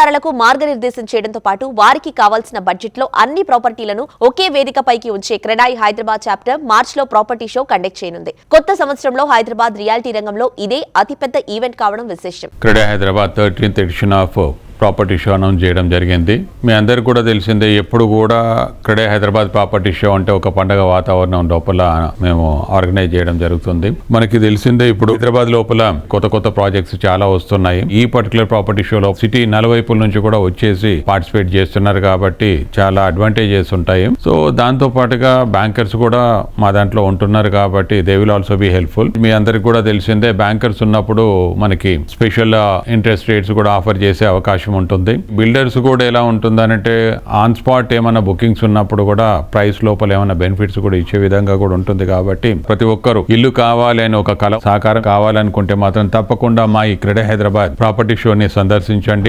పెట్టుబడిదారులకు మార్గనిర్దేశం చేయడంతో పాటు వారికి కావాల్సిన బడ్జెట్లో అన్ని ప్రాపర్టీలను ఒకే వేదికపైకి ఉంచే క్రెడాయి హైదరాబాద్ చాప్టర్ మార్చిలో ప్రాపర్టీ షో కండక్ట్ చేయనుంది. కొత్త సంవత్సరంలో హైదరాబాద్ రియాలిటీ రంగంలో ఇదే అతిపెద్ద ఈవెంట్ కావడం విశేషం. CREDAI Hyderabad 13th edition of property show announce చేయడం జరిగింది. మీ అందరికీ కూడా తెలిసిందే, ఎప్పుడు కూడా క్రెడాయి హైదరాబాద్ ప్రాపర్టీ షో అంటే ఒక పండగ వాతావరణం లోపల మేము ఆర్గనైజ్ చేయడం జరుగుతుంది. మనకి తెలిసిందే, ఇప్పుడు హైదరాబాద్ లోపల కొత్త కొత్త ప్రాజెక్ట్స్ చాలా వస్తున్నాయి. ఈ పర్టికులర్ ప్రాపర్టీ షోలో సిటీ నలువైపుల నుంచి కూడా వచ్చేసి పార్టిసిపేట్ చేస్తున్నారు కాబట్టి చాలా అడ్వాంటేజెస్ ఉంటాయి. సో దాంతో పాటుగా బ్యాంకర్స్ కూడా మా దాంట్లో ఉంటున్నారు కాబట్టి they will also be helpful. మీ అందరికి కూడా తెలిసిందే, బ్యాంకర్స్ ఉన్నప్పుడు మనకి స్పెషల్ ఇంట్రెస్ట్ రేట్స్ కూడా ఆఫర్ చేసే అవకాశం ఉంటుంది. బిల్డర్స్ కూడా ఎలా ఉంటుందనంటే ఆన్ స్పాట్ ఏమైనా బుకింగ్స్ ఉన్నప్పుడు కూడా ప్రైస్ లోపల ఏమైనా బెనిఫిట్స్ కూడా ఇచ్చే విధంగా కూడా ఉంటుంది. కాబట్టి ప్రతి ఒక్కరు ఇల్లు కావాలి అని ఒక కల సాకారం కావాలనుకుంటే మాత్రం తప్పకుండా మా ఈ క్రెడాయి హైదరాబాద్ ప్రాపర్టీ షోని సందర్శించండి.